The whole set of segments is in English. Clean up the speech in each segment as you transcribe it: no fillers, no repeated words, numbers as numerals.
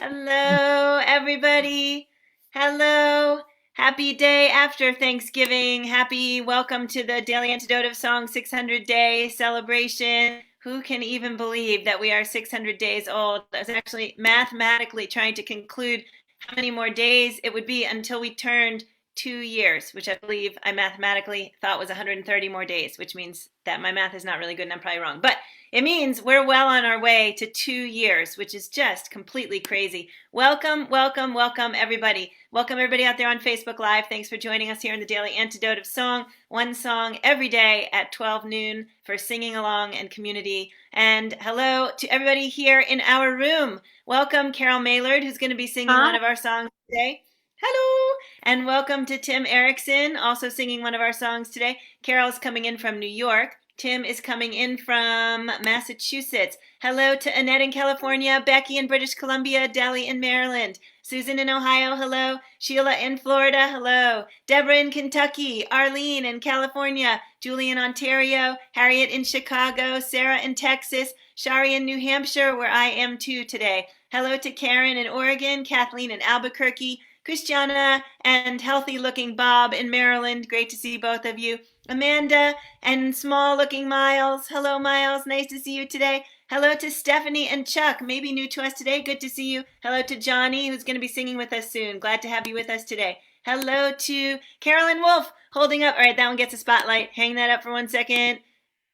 Hello, everybody. Hello. Happy day after Thanksgiving. Happy welcome to the Daily Antidote of Song 600 Day celebration. Who can even believe that we are 600 days old? I was actually mathematically trying to conclude how many more days it would be until we turned 2 years, which I believe I mathematically thought was 130 more days, which means that my math is not really good and I'm probably wrong. But it means we're well on our way to 2 years, which is just completely crazy. Welcome, welcome, welcome, everybody. Welcome, everybody out there on Facebook Live. Thanks for joining us here in the Daily Antidote of Song. One song every day at 12 noon for singing along and community. And hello to everybody here in our room. Welcome, Carol Maillard, who's going to be singing Hi. one of our songs today. Hello! And welcome to Tim Eriksen, also singing one of our songs today. Carol's coming in from New York. Tim is coming in from Massachusetts. Hello to Annette in California, Becky in British Columbia, Deli in Maryland, Susan in Ohio, hello, Sheila in Florida, hello, Deborah in Kentucky, Arlene in California, Julie in Ontario, Harriet in Chicago, Sarah in Texas, Shari in New Hampshire, where I am too today. Hello to Karen in Oregon, Kathleen in Albuquerque, Christiana and healthy looking Bob in Maryland. Great to see both of you. Amanda and small looking Miles. Hello, Miles. Nice to see you today. Hello to Stephanie and Chuck, maybe new to us today. Good to see you. Hello to Johnny, who's going to be singing with us soon. Glad to have you with us today. Hello to Carolyn Wolf, holding up. All right, that one gets a spotlight. Hang that up for 1 second.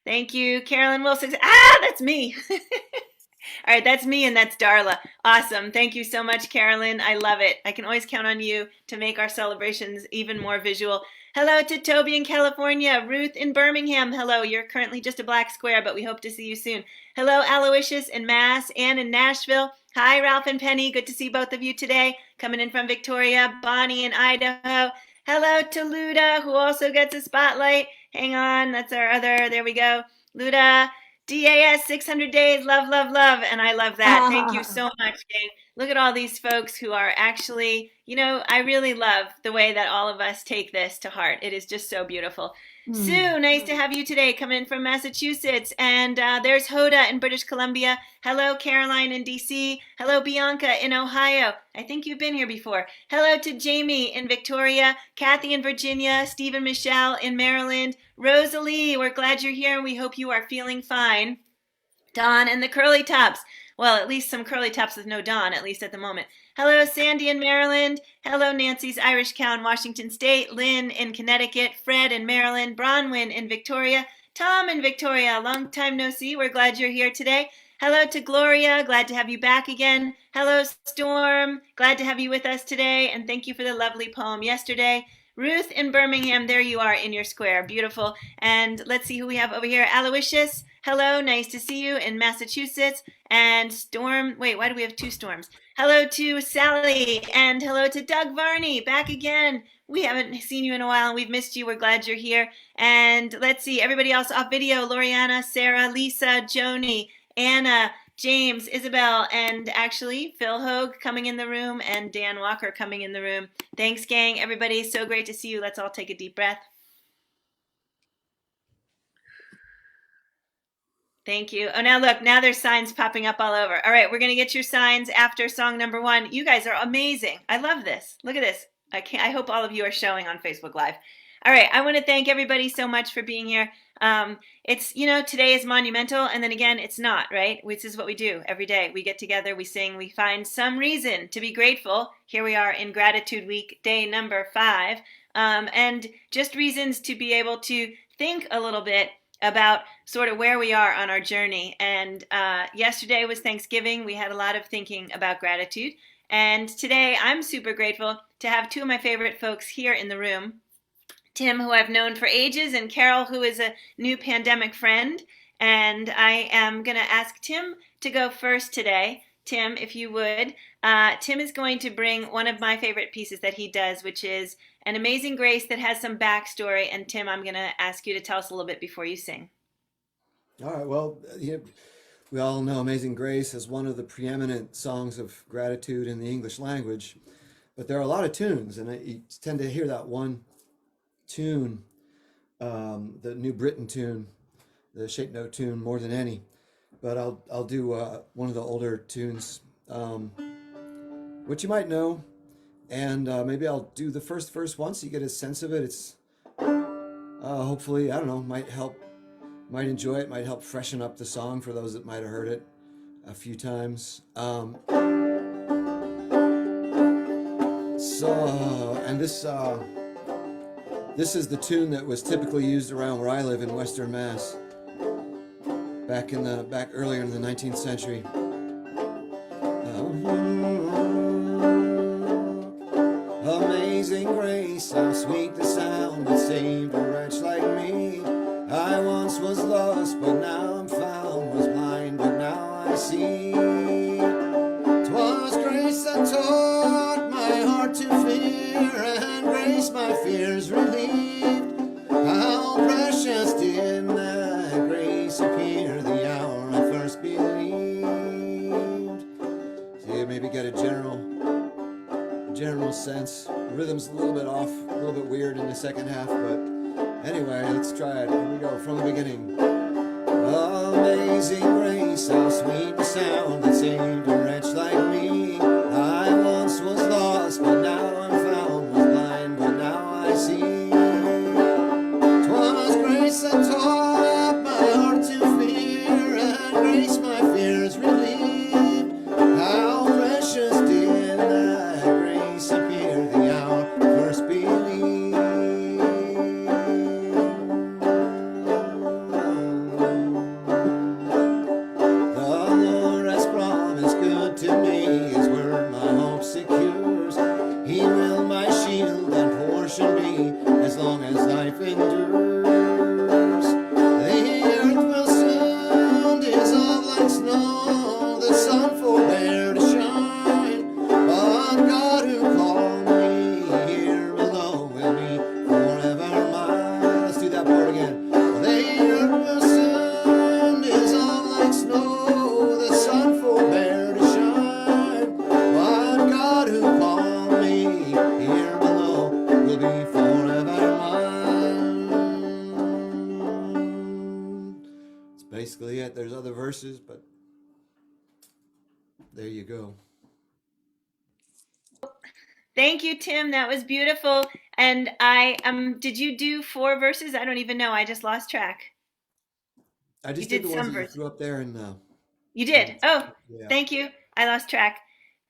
Thank you. Carolyn Wolf says, that's me. All right, that's me and that's Darla. Awesome. Thank you so much, Carolyn. I love it. I can always count on you to make our celebrations even more visual. Hello to Toby in California, Ruth in Birmingham. Hello, you're currently just a black square, but we hope to see you soon. Hello, Aloysius in Mass, Ann in Nashville. Hi, Ralph and Penny. Good to see both of you today. Coming in from Victoria, Bonnie in Idaho. Hello to Luda, who also gets a spotlight. Hang on, that's our other, there we go. Luda, DAS 600 days, love, love, love. And I love that. Thank you so much, gang. Look at all these folks who are actually, I really love the way that all of us take this to heart. It is just so beautiful. Hmm. Sue, nice to have you today, coming in from Massachusetts. And there's Hoda in British Columbia. Hello, Caroline in DC. Hello, Bianca in Ohio. I think you've been here before. Hello to Jamie in Victoria, Kathy in Virginia, Steve and Michelle in Maryland. Rosalie, we're glad you're here and we hope you are feeling fine. Dawn and the curly tops. Well, at least some curly tops with no Dawn, at least at the moment. Hello, Sandy in Maryland. Hello, Nancy's Irish Cow in Washington State. Lynn in Connecticut. Fred in Maryland. Bronwyn in Victoria. Tom in Victoria. Long time no see. We're glad you're here today. Hello to Gloria. Glad to have you back again. Hello, Storm. Glad to have you with us today. And thank you for the lovely poem yesterday. Ruth in Birmingham. There you are in your square. Beautiful. And let's see who we have over here. Aloysius. Hello, nice to see you in Massachusetts. And Storm, wait, why do we have two Storms? Hello to Sally, and hello to Doug Varney, back again. We haven't seen you in a while, and we've missed you. We're glad you're here. And let's see, everybody else off video, Loriana, Sarah, Lisa, Joni, Anna, James, Isabel, and actually Phil Hogue coming in the room, and Dan Walker coming in the room. Thanks, gang, everybody. So great to see you. Let's all take a deep breath. Thank you. Oh, now look, now there's signs popping up all over. All right, we're going to get your signs after song number one. You guys are amazing. I love this. Look at this. I hope all of you are showing on Facebook Live. All right, I want to thank everybody so much for being here. Today is monumental, and then again, it's not, right? Which is what we do every day. We get together, we sing, we find some reason to be grateful. Here we are in Gratitude Week, day number 5, and just reasons to be able to think a little bit about sort of where we are on our journey. And yesterday was Thanksgiving. We had a lot of thinking about gratitude. And today I'm super grateful to have two of my favorite folks here in the room. Tim, who I've known for ages, and Carol, who is a new pandemic friend. And I am going to ask Tim to go first today. Tim, if you would. Tim is going to bring one of my favorite pieces that he does, which is An Amazing Grace that has some backstory. And Tim, I'm going to ask you to tell us a little bit before you sing. All right. Well, we all know Amazing Grace as one of the preeminent songs of gratitude in the English language, but there are a lot of tunes, and you tend to hear that one tune, the New Britain tune, the shape note tune, more than any. But I'll do one of the older tunes. which you might know, and maybe I'll do the first verse once so you get a sense of it. It's hopefully, I don't know, might help, might enjoy it, might help freshen up the song for those that might have heard it a few times. And this is the tune that was typically used around where I live in Western Mass back earlier in the 19th century. Amazing grace, how sweet the sound that saved a wretch like me. I once was lost, but now I'm found, was blind, but now I see. 'Twas grace that taught my heart to fear, and grace my fears relieved. How precious did that grace appear the hour I first believed. See, maybe get a general sense. The rhythm's a little bit off, a little bit weird in the second half, but anyway, let's try it. Here we go, from the beginning. Amazing grace, how sweet the sound that saved a wretch like me. I once was lost, but now I'm found, was blind, but now I see. 'Twas grace that taught my heart to fear, and grace my fears relieved. How precious did that grace appear the hour first believed. As long as life endures, the earth will soon dissolve like snow, the sun forbear to shine, but God who called me here below will be forever mine. Let's do that part again. The earth will soon dissolve like snow, the sun forbear to shine, but God who called me here below will be forever mine. That's basically it. There's other verses, but there you go. Thank you, Tim. That was beautiful. And did you do 4 verses? I don't even know. I just lost track. I You just did did the ones some that you verses. threw up there, You and did. Oh, yeah. thank you. I lost track.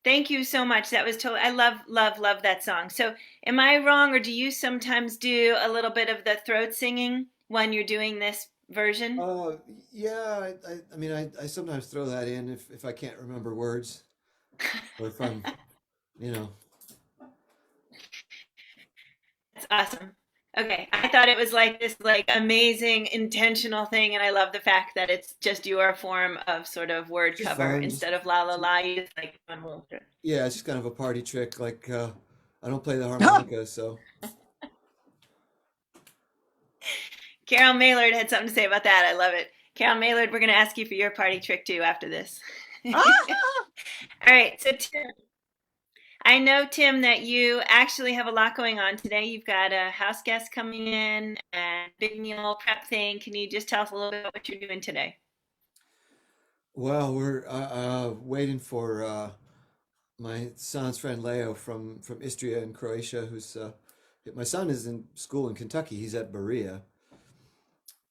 Thank you so much. That was totally, I love, love, love that song. So, am I wrong, or do you sometimes do a little bit of the throat singing when you're doing this version? Uh, yeah. I mean, I sometimes throw that in if I can't remember words, or if I'm, you know. That's awesome. Okay, I thought it was like this like amazing intentional thing, and I love the fact that it's just your form of sort of word Just cover fun. instead of la la la. You just like one little. Yeah, it's just kind of a party trick. Like I don't play the harmonica, so Carol Maillard had something to say about that. I love it. Carol Maillard, we're going to ask you for your party trick too after this. All right, so Tim, I know, Tim, that you actually have a lot going on today. You've got a house guest coming in and big meal prep thing. Can you just tell us a little bit about what you're doing today? well, we're waiting for my son's friend Leo from Istria in Croatia, who's my son is in school in Kentucky. He's at Berea,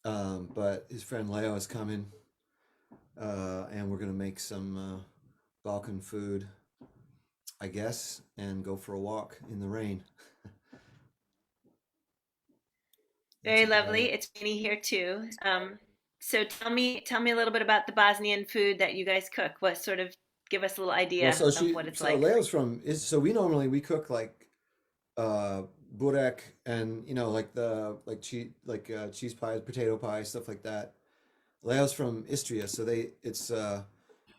but his friend Leo is coming, and we're gonna make some Balkan food, I guess, and go for a walk in the rain. That's Very about lovely. it. It's rainy here too. So tell me a little bit about the Bosnian food that you guys cook. What sort of give us a little Well, idea of what it's so like. Leo's from is so we cook like uh burek and like the like cheese pies, potato pie, stuff like that. Leo's from Istria, so they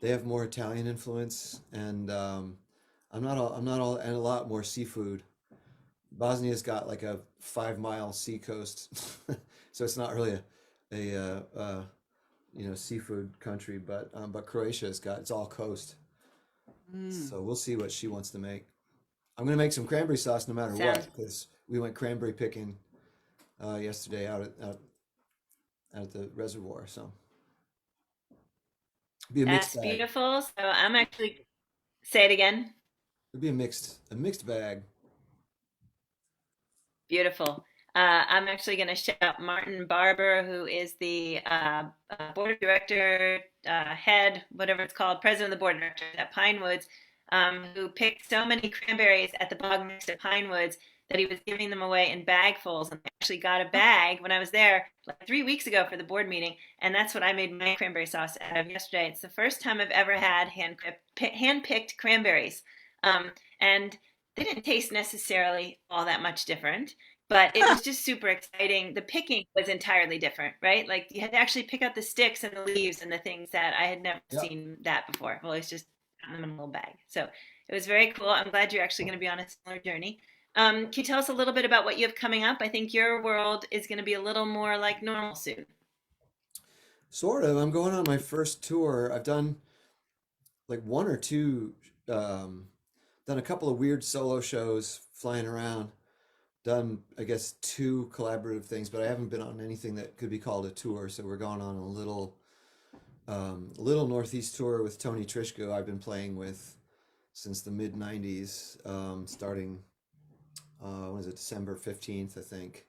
have more Italian influence, and I'm not all and a lot more seafood. Bosnia's got like a 5 mile sea coast, so it's not really a seafood country, but Croatia's got it's all coast. Mm. So we'll see what she wants to make. I'm gonna make some cranberry sauce no matter what Sounds because we went cranberry picking yesterday out at the reservoir. So be a mixed that's bag. beautiful. So I'm actually say it again. It'd be a mixed bag. Beautiful. I'm actually going to shout out Martin Barber, who is the board of director, head, whatever it's called, president of the board of directors at Pinewoods, who picked so many cranberries at the bog next to Pinewoods that he was giving them away in bagfuls. And I actually got a bag when I was there like 3 weeks ago for the board meeting, and that's what I made my cranberry sauce out of yesterday. It's the first time I've ever had hand-picked cranberries, and they didn't taste necessarily all that much different, but it was just super exciting. The picking was entirely different, right? Like you had to actually pick out the sticks and the leaves and the things that I had never Yeah. seen that before. I've always just gotten them in a little bag. So it was very cool. I'm glad you're actually going to be on a similar journey. Can you tell us a little bit about what you have coming up? I think your world is going to be a little more like normal soon. Sort of. I'm going on my first tour. I've done like one or two, um, done a couple of weird solo shows flying around. Done, I guess, two collaborative things, but I haven't been on anything that could be called a tour. So we're going on a little Northeast tour with Tony Trishko. I've been playing with since the mid '90s, starting when is it, December 15th, I think.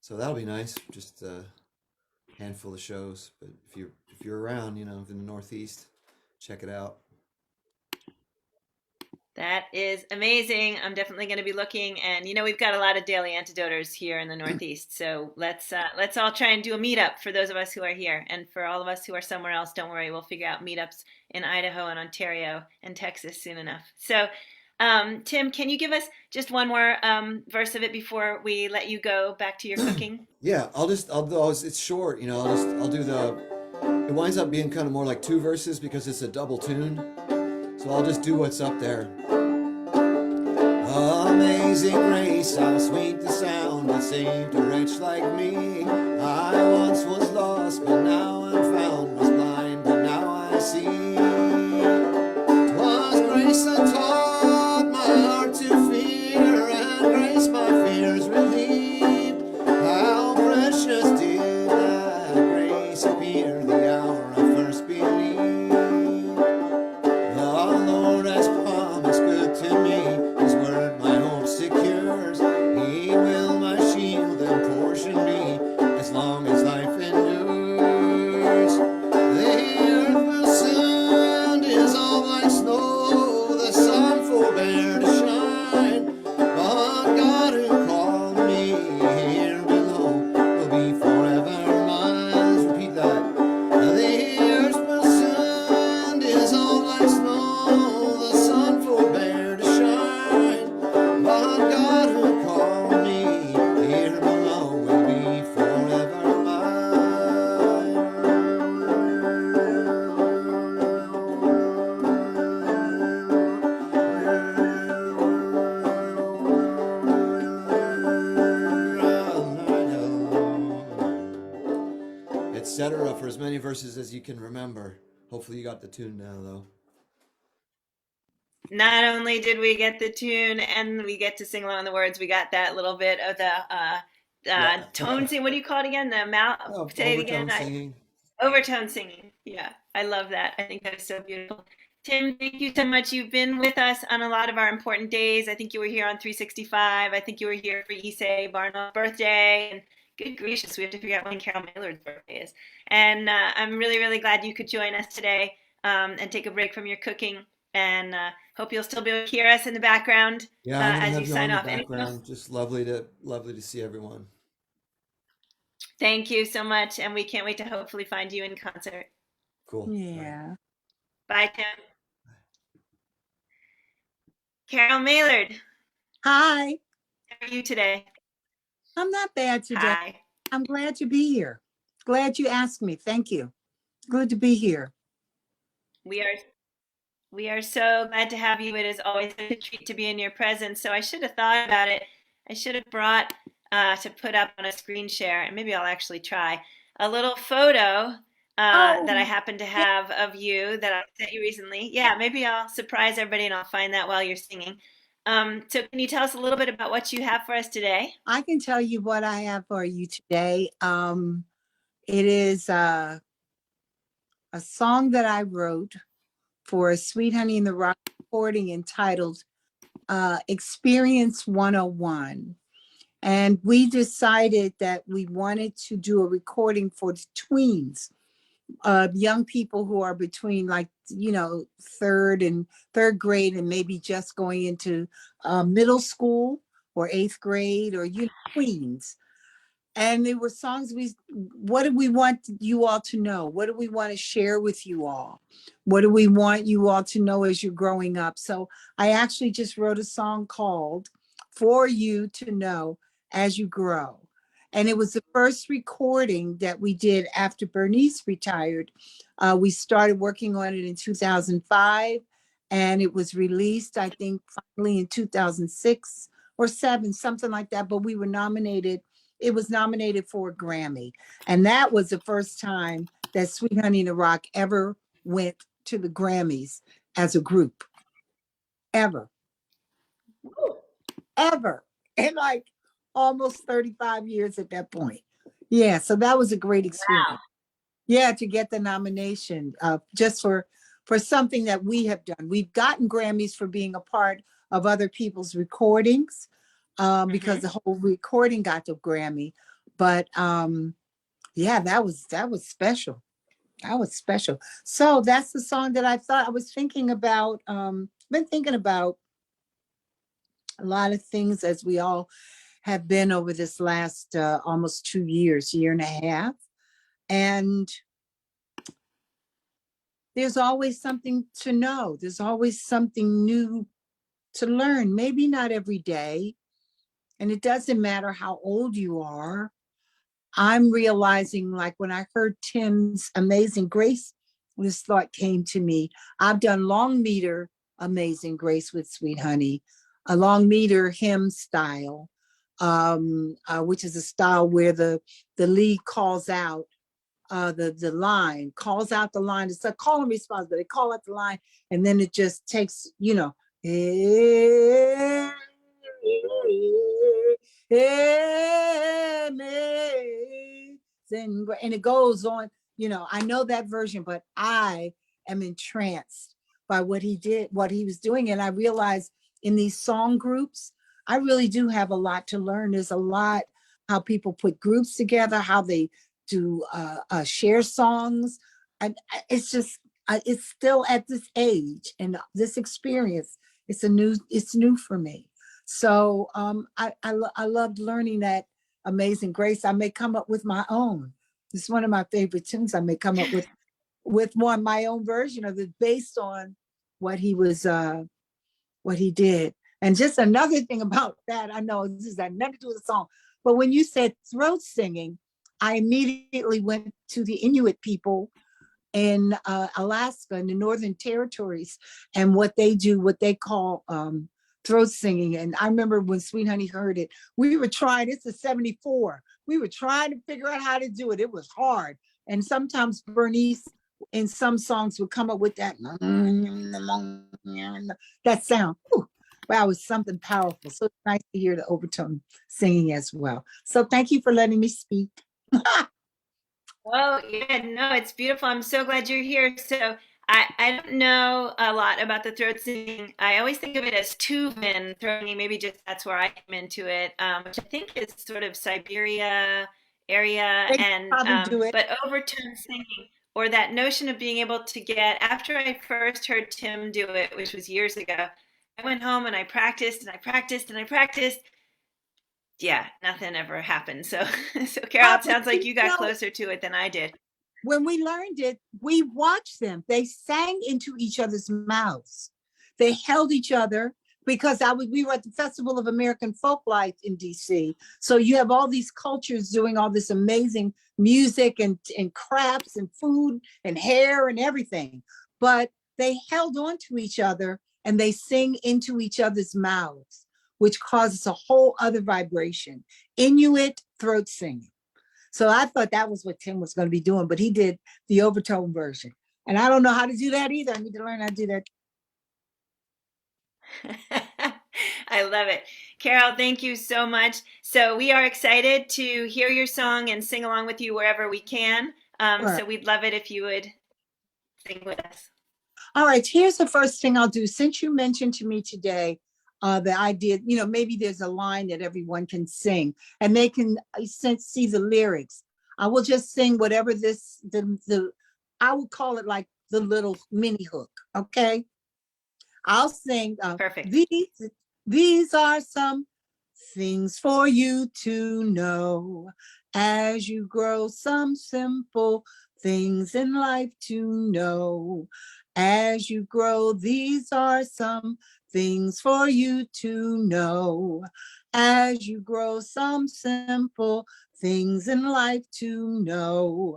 So that'll be nice. Just a handful of shows, but if you're around, in the Northeast, check it out. That is amazing. I'm definitely going to be looking, and we've got a lot of daily antidoters here in the Northeast. So let's all try and do a meetup for those of us who are here, and for all of us who are somewhere else. Don't worry, we'll figure out meetups in Idaho and Ontario and Texas soon enough. So, Tim, can you give us just one more verse of it before we let you go back to your cooking? Yeah, it's short, I'll do it winds up being kind of more like two verses because it's a double tune. So I'll just do what's up there. Amazing grace, how sweet the sound that saved a wretch like me. I once was lost, but now I'm found, was blind, but now I see. 'Twas grace that taught my heart to fear, and grace my fears relieved. How precious did that grace appear the hour I first believed. The Lord has promised good to me, His word my hope secures. He will my shield and portion be, as long as life endures. The earth will soon dissolve like snow, the sun forbear to shine, but God who called me here below will be forever mine. Let's repeat that. The earth will soon dissolve like snow, the sun forbear to shine, but God who called me here below will be forever mine. Etc. for as many verses as you can remember. Hopefully you got the tune now, though. Not only did we get the tune and we get to sing along the words, we got that little bit of the Yeah. tone sing. What do you call it again? The mouth. Oh, Say it again. overtone singing. Overtone singing. Yeah, I love that. I think that is so beautiful. Tim, thank you so much. You've been with us on a lot of our important days. I think you were here on 365. I think you were here for Issei Barnow's birthday. And good gracious, we have to figure out when Carol Maillard's birthday is. And I'm really, really glad you could join us today and take a break from your cooking. And hope you'll still be able to hear us in the background Yeah, I'm gonna as you have you on sign in the off. Anything else? background. Just lovely to see everyone. Thank you so much. And we can't wait to hopefully find you in concert. Cool. All right. Yeah. Bye, Tim. Carol Maillard, Hi. how are you today? I'm not bad today. Hi. I'm glad to be here. Glad you asked me. Thank you. Good to be here. We are we are so glad to have you. It is always a treat to be in your presence. So I should have thought about it. I should have brought to put up on a screen share, and maybe I'll actually try a little photo that I Oh, happen to yeah, have of you that I sent you recently. Yeah, maybe I'll surprise everybody and I'll find that while you're singing. So can you tell us a little bit about what you have for us today? I can tell you what I have for you today. It is a song that I wrote for Sweet Honey in the Rock recording entitled Experience 101. And we decided that we wanted to do a recording for the tweens, young people who are between, like, third grade and maybe just going into middle school or eighth grade, or tweens. And they were songs what do we want you all to know? What do we want to share with you all? What do we want you all to know as you're growing up? So I actually just wrote a song called For You to Know as You Grow. And it was the first recording that we did after Bernice retired. We started working on it in 2005, and it was released, I think, finally in 2006 or 7, something like that. But we were nominated. It was nominated for a Grammy. And that was the first time that Sweet Honey in the Rock ever went to the Grammys as a group. Ever. Ever. In like almost 35 years at that point. Yeah, so that was a great experience. Wow. Yeah, to get the nomination just for something that we have done. We've gotten Grammys for being a part of other people's recordings, because the whole recording got the Grammy. But yeah, that was special. That was special. So that's the song that I thought I was thinking about. Been thinking about a lot of things, as we all have been over this last almost 2 years, year and a half. And there's always something to know. There's always something new to learn. Maybe not every day. And it doesn't matter how old you are. I'm realizing, like when I heard Tim's Amazing Grace, this thought came to me. I've done long meter Amazing Grace with Sweet Honey, a long meter hymn style, which is a style where the lead calls out the line, calls out the line. It's a call and response, but they call out the line, and then it just takes, and it goes on. I know that version, but I am entranced by what he did, what he was doing. And I realized in these song groups, I really do have a lot to learn. There's a lot how people put groups together, how they do share songs. And it's just, it's still at this age and this experience, it's new for me. So I loved learning that Amazing Grace. I may come up with my own. It's one of my favorite tunes. I may come up with my own version of it based on what he did. And just another thing about that, I know this has nothing to do with the song, but when you said throat singing, I immediately went to the Inuit people in Alaska, in the Northern Territories, and what they do, what they call throat singing. And I remember when Sweet Honey heard it, we were trying, it's a 74. We were trying to figure out how to do it. It was hard. And sometimes Bernice in some songs would come up with that sound. Whew. Wow, it was something powerful. So it's nice to hear the overtone singing as well. So thank you for letting me speak. Oh, yeah, no, it's beautiful. I'm so glad you're here. So I don't know a lot about the throat singing. I always think of it as Tuvan throat singing. Maybe just that's where I came into it, which I think is sort of Siberia area. They And probably do it. but overtone singing, or that notion of being able to get, after I first heard Tim do it, which was years ago, I went home and I practiced and I practiced and I practiced. Yeah, nothing ever happened. So, so Carol, it sounds like you got closer to it than I did. When we learned it, we watched them. They sang into each other's mouths. They held each other, because we were at the Festival of American Folklife in DC. So you have all these cultures doing all this amazing music and crafts and food and hair and everything. But they held on to each other and they sing into each other's mouths, which causes a whole other vibration. Inuit throat singing. So I thought that was what Tim was going to be doing, but he did the overtone version. And I don't know how to do that either. I need to learn how to do that. I love it. Carol, thank you so much. So we are excited to hear your song and sing along with you wherever we can. Sure. So we'd love it if you would sing with us. All right, here's the first thing I'll do. Since you mentioned to me today the idea, maybe there's a line that everyone can sing and they can see the lyrics. I will just sing whatever I would call it like the little mini hook. Okay. I'll sing Perfect. these are some things for you to know as you grow, some simple things in life to know. As you grow, these are some things for you to know. As you grow, some simple things in life to know.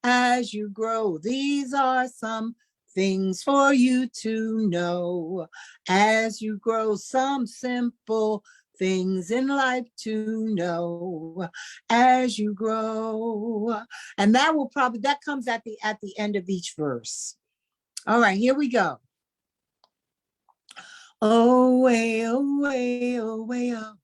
As you grow, these are some things for you to know. As you grow, some simple things in life to know as you grow. And that comes at the end of each verse. All right, here we go. Oh, way, oh, way, oh, way, oh.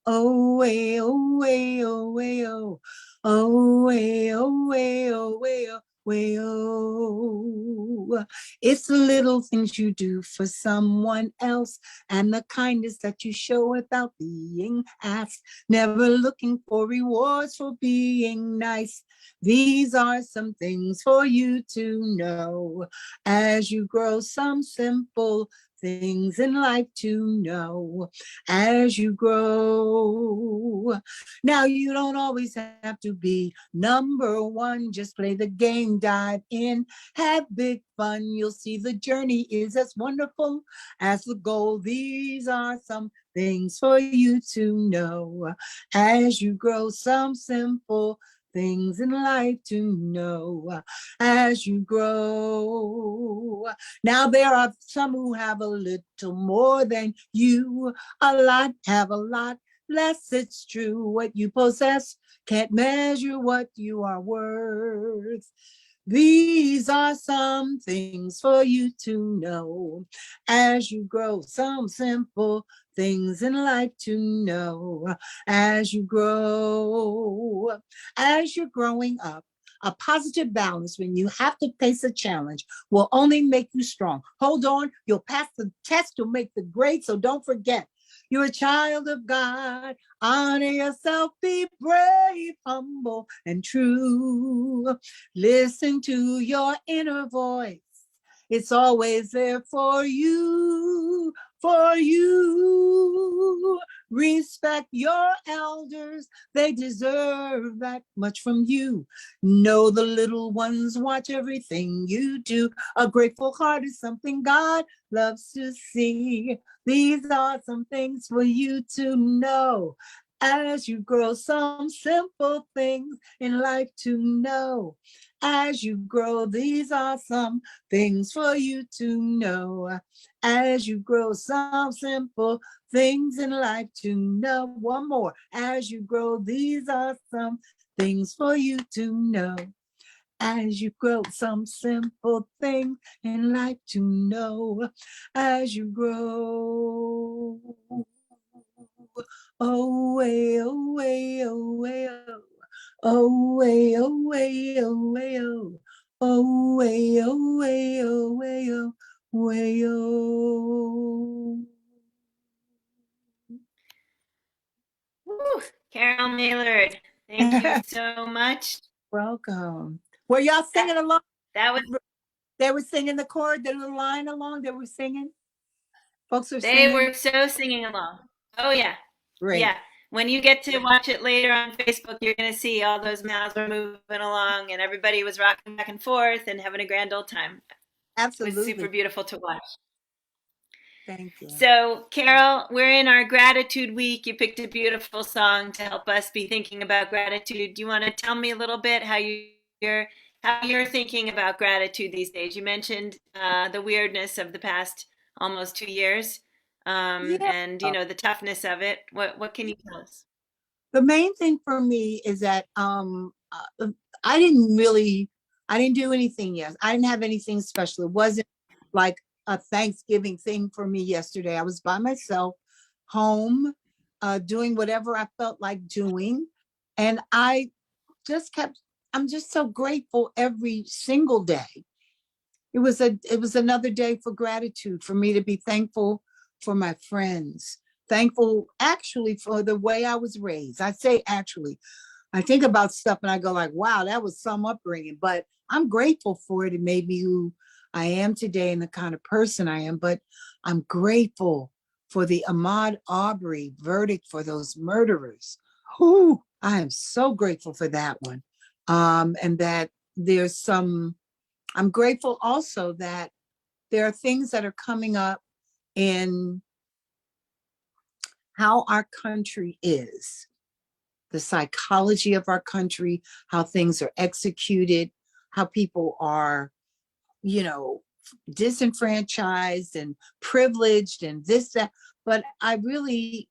Oh, way, oh, way, oh, way, oh. Oh, way, oh, way, oh, way, oh. Way, oh. It's the little things you do for someone else and the kindness that you show without being asked, never looking for rewards for being nice. These are some things for you to know as you grow, some simple things in life to know as you grow. Now, you don't always have to be number one. Just play the game, dive in, have big fun. You'll see the journey is as wonderful as the goal. These are some things for you to know as you grow, some simple things in life to know as you grow. Now there are some who have a little more than you, a lot have a lot less. It's true, what you possess can't measure what you are worth. These are some things for you to know as you grow, some simple things in life to know as you grow. As you're growing up, a positive balance when you have to face a challenge will only make you strong. Hold on, you'll pass the test, you'll make the grade, so don't forget. You're a child of God. Honor yourself, be brave, humble, and true. Listen to your inner voice. It's always there for you, for you. Respect your elders. They deserve that much from you. Know the little ones watch everything you do. A grateful heart is something God loves to see. These are some things for you to know as you grow, some simple things in life to know. As you grow, these are some things for you to know. As you grow, some simple things in life to know. One more. As you grow, these are some things for you to know. As you grow, some simple things in life to know. As you grow. Oh, way, oh, way, oh, way, oh. Oh, way, oh, way, oh, way, oh. Oh, way, oh, way, oh, way, oh, way, oh. Woo, Carol Maillard, thank you so much. Welcome. Were y'all singing along? That was. They were singing the chord, the little line along. They were singing. Folks are They singing. were so singing along. Oh yeah, Great. yeah. When you get to watch it later on Facebook, you're gonna see all those mouths were moving along, and everybody was rocking back and forth and having a grand old time. It was super Absolutely. beautiful to watch. Thank you. So, Carol, we're in our gratitude week. You picked a beautiful song to help us be thinking about gratitude. Do you want to tell me a little bit how you're thinking about gratitude these days? You mentioned the weirdness of the past almost 2 years, Yeah. and you know the toughness of it. What can you tell us? The main thing for me is that I didn't do anything yet. I didn't have anything special. It wasn't like a Thanksgiving thing for me yesterday. I was by myself, home, doing whatever I felt like doing. And I'm just so grateful every single day. It was another day for gratitude, for me to be thankful for my friends, thankful actually for the way I was raised. I say actually, I think about stuff and I go like, wow, that was some upbringing, but I'm grateful for it. It made me who I am today and the kind of person I am, but I'm grateful for the Ahmaud Arbery verdict for those murderers. Whew, I am so grateful for that one. And that there's some, I'm grateful also that there are things that are coming up in how our country is, the psychology of our country, how things are executed, how people are, you know, disenfranchised and privileged and this, that. But I really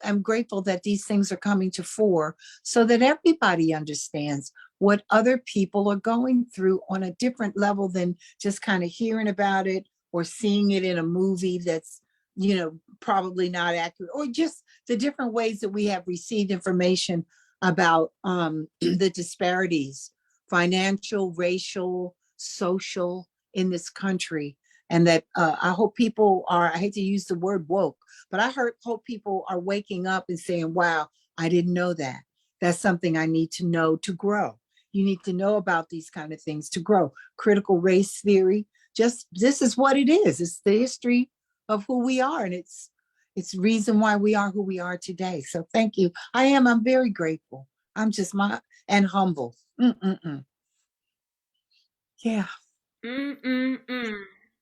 am grateful that these things are coming to fore so that everybody understands what other people are going through on a different level than just kind of hearing about it or seeing it in a movie that's, you know, probably not accurate, or just the different ways that we have received information about the disparities, financial, racial, social in this country. And that I hope people are, I hate to use the word woke, but hope people are waking up and saying, wow, I didn't know that. That's something I need to know to grow. You need to know about these kind of things to grow. Critical race theory, just this is what it is. It's the history of who we are. And it's reason why we are who we are today. So thank you. I'm very grateful. I'm just and humble. Mm-mm-mm. Yeah. Mm-mm-mm.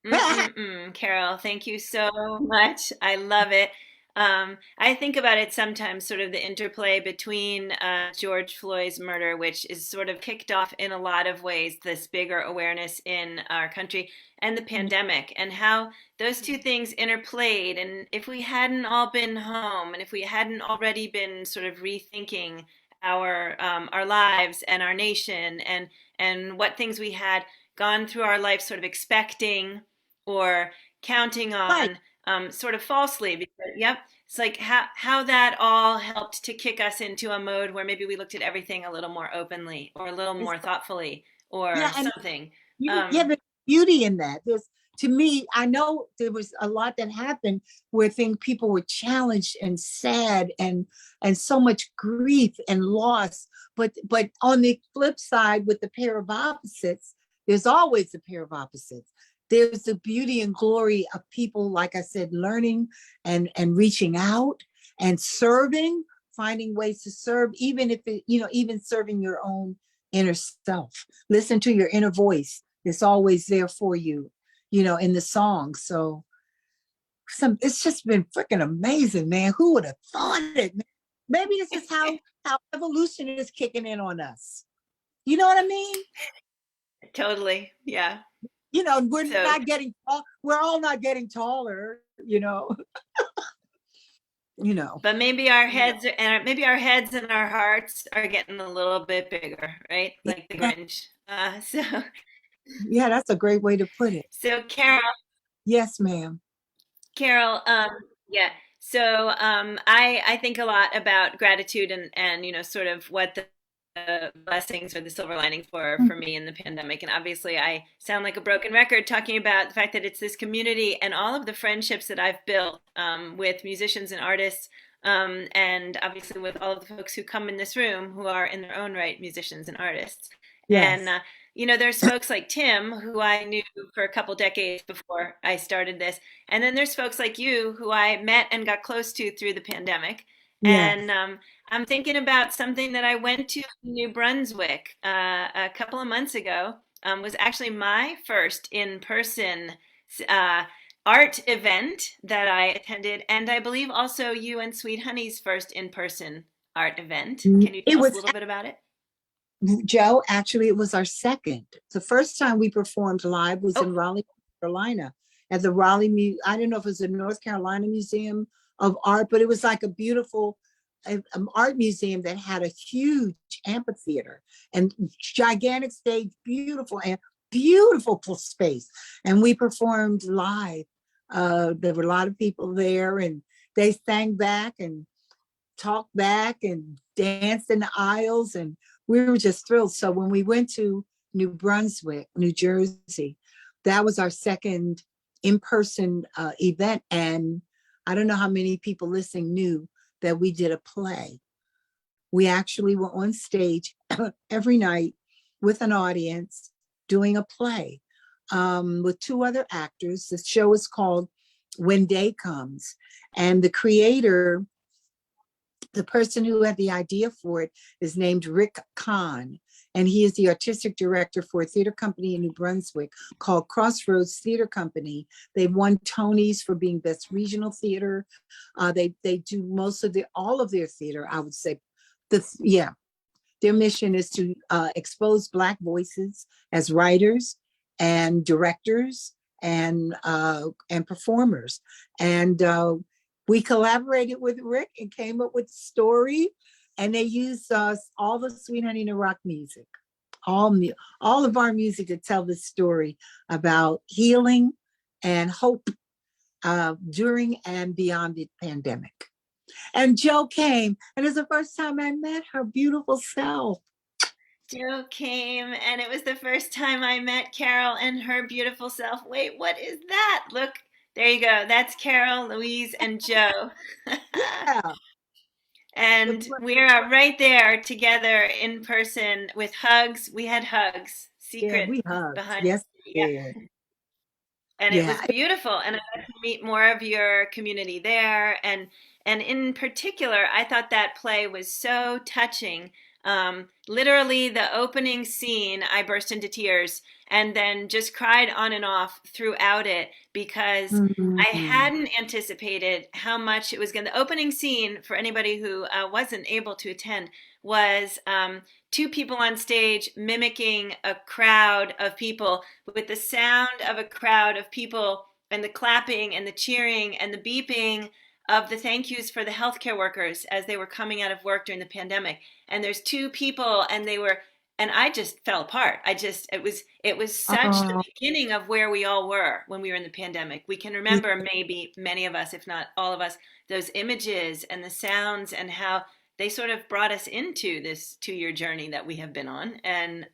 Mm-mm-mm. Carol, thank you so much. I love it. I think about it sometimes, sort of the interplay between George Floyd's murder, which is sort of kicked off in a lot of ways, this bigger awareness in our country, and the pandemic, and how those two things interplayed. And if we hadn't all been home, and if we hadn't already been sort of rethinking our lives and our nation, and what things we had gone through our life sort of expecting or counting Right. on, sort of falsely. Because, yep, it's like how that all helped to kick us into a mode where maybe we looked at everything a little more openly or a little It's, more thoughtfully or yeah. And something. yeah, Um, there's beauty in that. There's, to me, I know there was a lot that happened where people were challenged and sad and so much grief and loss. But on the flip side, with the pair of opposites, there's always a pair of opposites. There's the beauty and glory of people, like I said, learning and reaching out and serving, finding ways to serve, even if it, you know, even serving your own inner self. Listen to your inner voice. It's always there for you, you know, in the song. So it's just been freaking amazing, man. Who would have thought it? Man? Maybe this is how evolution is kicking in on us. You know what I mean? totally, yeah. You know, So, we're all not getting taller, you know. You know. but maybe our heads and maybe our heads and our hearts are getting a little bit bigger, right? Like the Yeah, Grinch. So, yeah, that's a great way to put it. so Carol. Yes, ma'am. Carol, yeah. So I think a lot about gratitude and sort of what the blessings or the silver linings were for me in the pandemic. And obviously, I sound like a broken record talking about the fact that it's this community and all of the friendships that I've built with musicians and artists, and obviously with all of the folks who come in this room who are in their own right musicians and artists. And Yes. there's folks like Tim who I knew for a couple decades before I started this, and then there's folks like you who I met and got close to through the pandemic. And Yes. I'm thinking about something that I went to in New Brunswick a couple of months ago. Was actually my first in-person uh, art event that I attended, and I believe also you and Sweet Honey's first in-person art event. Can you It tell us a was little bit about it? Joe, actually, it was our second. The first time we performed live was in Oh, Raleigh, North Carolina, at the I don't know if it was the North Carolina Museum of Art, but it was like a beautiful art museum that had a huge amphitheater and gigantic stage, beautiful and beautiful space. And we performed live. There were a lot of people there, and they sang back and talked back and danced in the aisles, and we were just thrilled. So when we went to New Brunswick, New Jersey, that was our second in-person event, and I don't know how many people listening knew that we did a play. We actually were on stage every night with an audience doing a play with two other actors. The show is called When Day Comes. And the creator, the person who had the idea for it, is named Rick Kahn. And he is the artistic director for a theater company in New Brunswick called Crossroads Theater Company. They've won Tonys for being best regional theater. They do most of all of their theater, I would say. Their mission is to expose Black voices as writers and directors and performers. And we collaborated with Rick and came up with the story. And they used all the Sweet Honey in the Rock music, all of our music to tell the story about healing and hope during and beyond the pandemic. And Jo came, and it's the first time I met her beautiful self. Jo came, and it was the first time I met Carol and her beautiful self. Wait, what is that? Look, there you go. That's Carol, Louise, and Jo. Yeah. And we're right there together in person with hugs. We had hugs, Yeah, secret we hugged. behind. Yes, Yeah. And it was yeah. beautiful, and I got to meet more of your community there. And in particular, I thought that play was so touching. Literally, the opening scene, I burst into tears and then just cried on and off throughout it because I hadn't anticipated how much it was going to. The opening scene, for anybody who wasn't able to attend, was two people on stage mimicking a crowd of people with the sound of a crowd of people and the clapping and the cheering and the beeping of the thank yous for the healthcare workers as they were coming out of work during the pandemic. And there's two people, and I just fell apart. It was such the beginning of where we all were when we were in the pandemic. We can remember, maybe many of us, if not all of us, those images and the sounds and how they sort of brought us into this 2-year journey that we have been on. And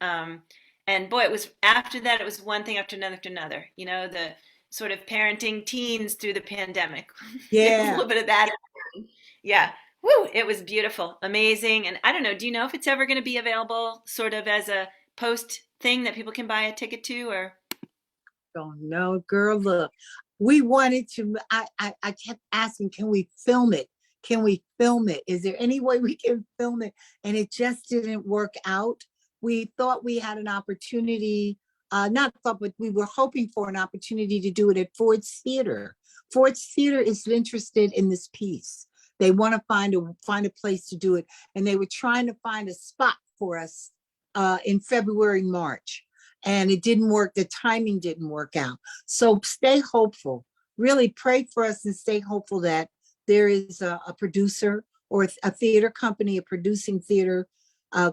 boy, it was after that, it was one thing after another, you know, the sort of parenting teens through the pandemic. There was a little bit of that. Yeah. Woo, it was beautiful, amazing. And I don't know, do you know if it's ever going to be available sort of as a post thing that people can buy a ticket to, or? Don't know, girl, look, we wanted to, I kept asking, can we film it? Can we film it? Is there any way we can film it? And it just didn't work out. We thought we had an opportunity, not thought, but we were hoping for an opportunity to do it at Ford's Theater. Ford's Theater is interested in this piece. They want to find a place to do it. And they were trying to find a spot for us in February, March. And it didn't work. The timing didn't work out. So stay hopeful. Really pray for us and stay hopeful that there is a producer or a theater company, a producing theater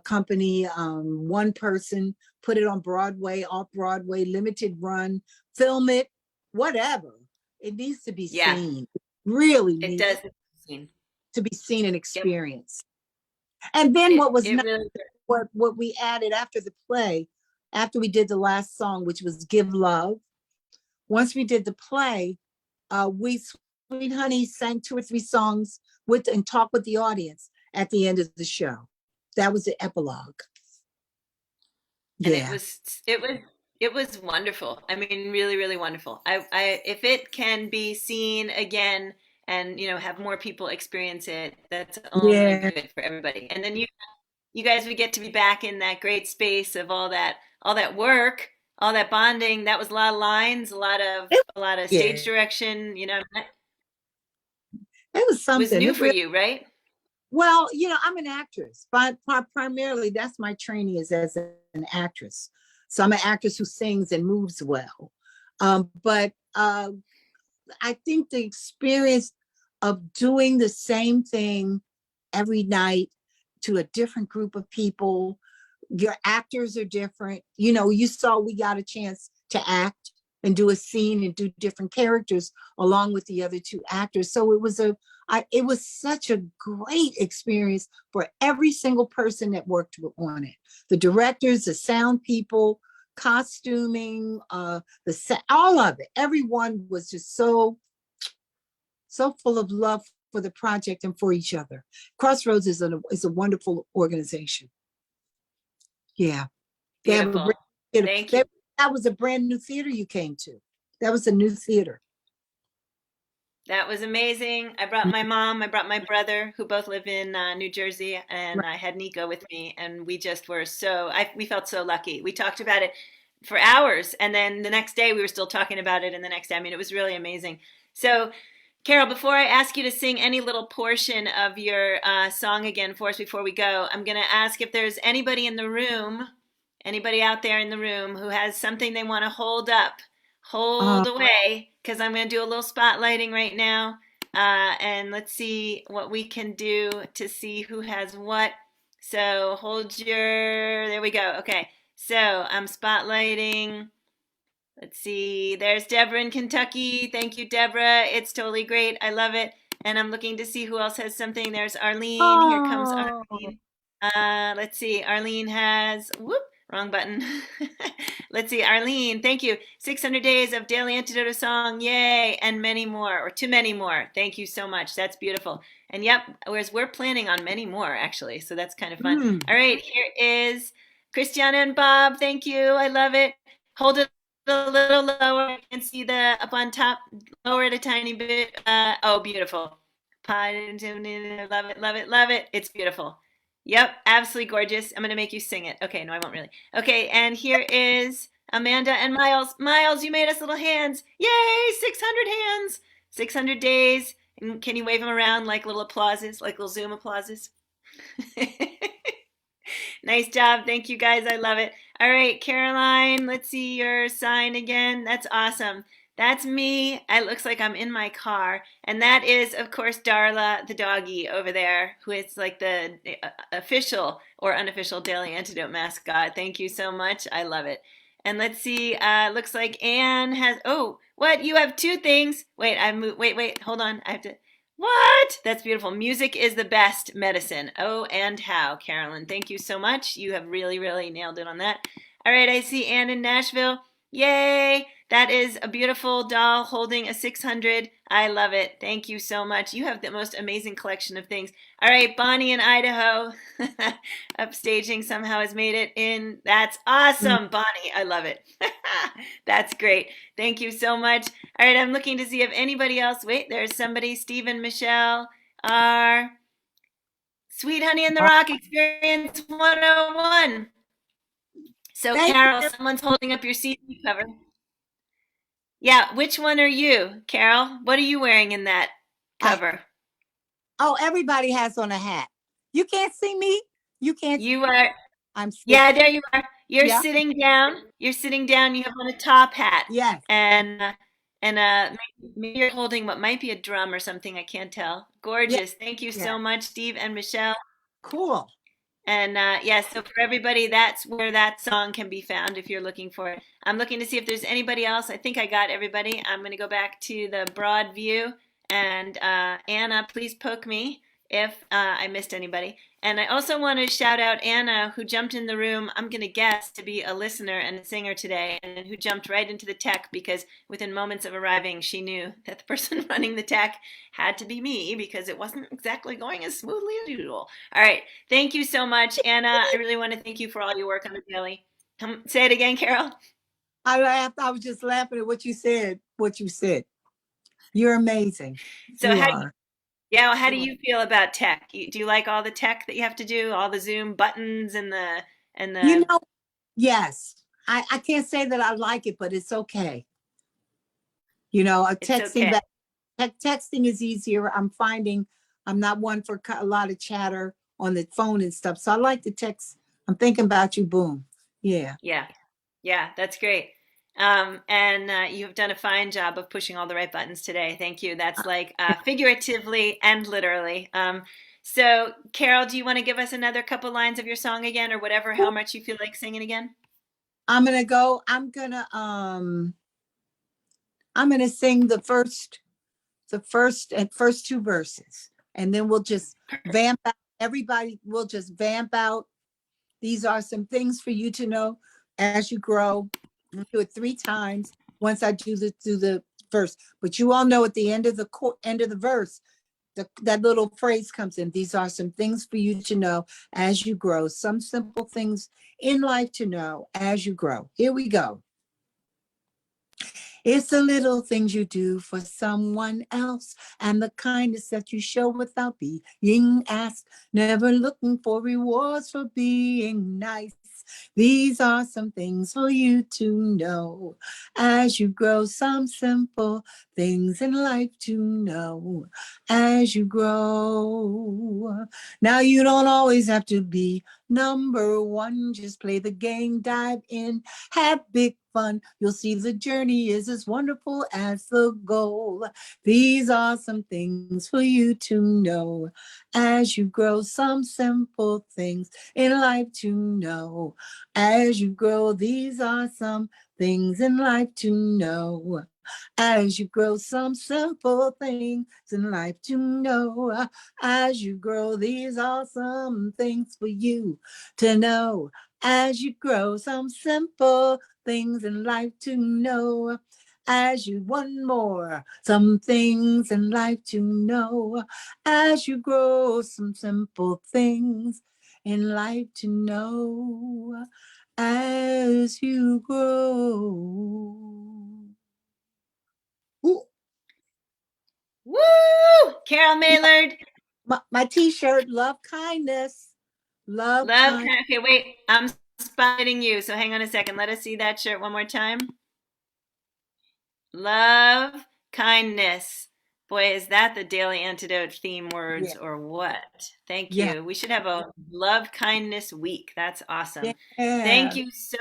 company, one person, put it on Broadway, off Broadway, limited run, film it, whatever. It needs to be seen. Really it needs does to be seen and experienced. And then what was nice, really, what we added after the play, after we did the last song, which was Give Love. Once we did the play, Sweet Honey sang 2 or 3 songs and talked with the audience at the end of the show. That was the epilogue. And it was wonderful. I mean, really, really wonderful. If it can be seen again and, you know, have more people experience it, that's only good for everybody. And then you guys would get to be back in that great space of all that work, all that bonding. That was a lot of lines, a lot of stage direction, you know. It was something. It was new for you, right? Well, you know, I'm an actress, but primarily that's my training is as an actress. So I'm an actress who sings and moves well. But I think the experience of doing the same thing every night to a different group of people, your actors are different. You know, you saw we got a chance to act and do a scene and do different characters along with the other 2 actors. So it was such a great experience for every single person that worked on it. The directors, the sound people, costuming, all of it. Everyone was just so so full of love for the project and for each other. Crossroads is a wonderful organization. Yeah. They have a Beautiful. brand theater. Thank you. That was a brand new theater you came to. That was a new theater. That was amazing. I brought my mom, I brought my brother, who both live in New Jersey, and Right. I had Nico with me, and we just were we felt so lucky. We talked about it for hours, and then the next day we were still talking about it, and the next day, I mean, it was really amazing. So, Carol, before I ask you to sing any little portion of your song again for us before we go, I'm going to ask if there's anybody in the room, anybody out there in the room who has something they want to hold away, because I'm going to do a little spotlighting right now. And let's see what we can do to see who has what. So there we go. Okay. So I'm spotlighting. Let's see. There's Deborah in Kentucky. Thank you, Deborah. It's totally great. I love it. And I'm looking to see who else has something. There's Arlene. Here comes Oh, Arlene. Let's see. Arlene has, whoop, wrong button. Let's see. Arlene, thank you. 600 days of daily Antidote song. Yay. And many more, or too many more. Thank you so much. That's beautiful. And yep, whereas we're planning on many more, actually. So that's kind of fun. All right. Here is Christiana and Bob. Thank you. I love it. Hold it a little lower. I can see the up on top. Lower it a tiny bit. Oh, beautiful. Love it, love it, love it. It's beautiful. Yep, absolutely gorgeous. I'm going to make you sing it. Okay, no, I won't really. Okay, and here is Amanda and Miles. Miles, you made us little hands. Yay, 600 hands. 600 days. And can you wave them around like little applauses, like little Zoom applauses? Nice job. Thank you, guys. I love it. All right, Caroline, let's see your sign again. That's awesome. That's me. It looks like I'm in my car. And that is, of course, Darla, the doggie over there, who is like the official or unofficial Daily Antidote mascot. Thank you so much. I love it. And let's see. Looks like Anne has. Oh, what? You have two things. Wait, wait. Hold on. I have to. What? That's beautiful. Music is the best medicine. Oh, and how, Carolyn. Thank you so much. You have really, really nailed it on that. All right, I see Anne in Nashville. Yay! That is a beautiful doll holding a 600. I love it. Thank you so much. You have the most amazing collection of things. All right, Bonnie in Idaho. Upstaging somehow has made it in. That's awesome, Bonnie. I love it. That's great. Thank you so much. All right, I'm looking to see if anybody else. Wait, there's somebody. Stephen, Michelle, R. Sweet Honey in the Rock Experience 101. So, thank Carol, you. someone's holding up your CD cover. Yeah, which one are you, Carol? What are you wearing in that cover? Oh, everybody has on a hat. You can't see me. You can't. You are, I'm sitting. yeah, there you are. You're Yeah. sitting down. You're sitting down. You have on a top hat. Yes. And maybe you're holding what might be a drum or something. I can't tell. Gorgeous. Thank you so much, Steve and Michelle. Cool. And yes, so for everybody, that's where that song can be found if you're looking for it. I'm looking to see if there's anybody else. I think I got everybody. I'm going to go back to the broad view. And Anna, please poke me if I missed anybody. And I also want to shout out Anna, who jumped in the room, I'm going to guess, to be a listener and a singer today, and who jumped right into the tech because within moments of arriving, she knew that the person running the tech had to be me because it wasn't exactly going as smoothly as usual. All right. Thank you so much, Anna. I really want to thank you for all your work on the daily. Say it again, Carol. I laughed. I was just laughing at what you said. You're amazing. So you are. Yeah, how do you feel about tech? Do you like all the tech that you have to do, all the Zoom buttons and the Yes. I can't say that I like it, but it's okay. It's Texting okay. texting is easier. I'm finding I'm not one for a lot of chatter on the phone and stuff. So I like the text. I'm thinking about you. Boom. Yeah. Yeah, that's great. You've done a fine job of pushing all the right buttons today. Thank you. That's like figuratively and literally. So, Carol, do you want to give us another couple lines of your song again, or whatever, how much you feel like singing again? I'm gonna sing the first two verses, and then we'll just vamp out. Everybody will just vamp out. These are some things for you to know as you grow. I'll do it 3 times. Once I do the verse, but you all know at the end of the end of the verse, that little phrase comes in. These are some things for you to know as you grow. Some simple things in life to know as you grow. Here we go. It's the little things you do for someone else and the kindness that you show without being asked, never looking for rewards for being nice. These are some things for you to know as you grow. Some simple things in life to know as you grow. Now you don't always have to be number one. Just play the game, dive in, have big fun. You'll see the journey is as wonderful as the goal. These are some things for you to know as you grow. Some simple things in life to know as you grow. These are some things in life to know as you grow. Some simple things in life to know as you grow. These are some things for you to know as you grow. Some simple things in life to know as you one more. Some things in life to know as you grow. Some simple things in life to know as you grow. Ooh, Woo! Carol Maillard. my t-shirt, love kindness, love Love. kindness. Okay, wait. I'm spotting you. So hang on a second. Let us see that shirt one more time. Love, kindness. Boy, is that the Daily Antidote theme words Yeah, or what? Thank yeah, you. We should have a love kindness week. That's awesome. yeah. Thank you so.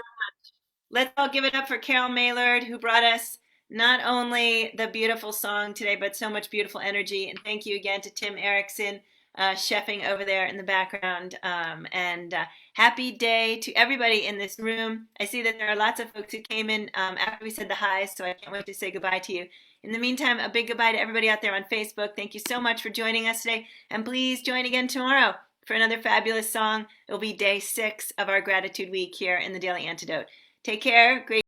Let's all give it up for Carol Maillard, who brought us not only the beautiful song today, but so much beautiful energy. And thank you again to Tim Eriksen, chefing over there in the background. And happy day to everybody in this room. I see that there are lots of folks who came in after we said the highs, so I can't wait to say goodbye to you. In the meantime, a big goodbye to everybody out there on Facebook. Thank you so much for joining us today. And please join again tomorrow for another fabulous song. It will be day 6 of our gratitude week here in the Daily Antidote. Take care. Great.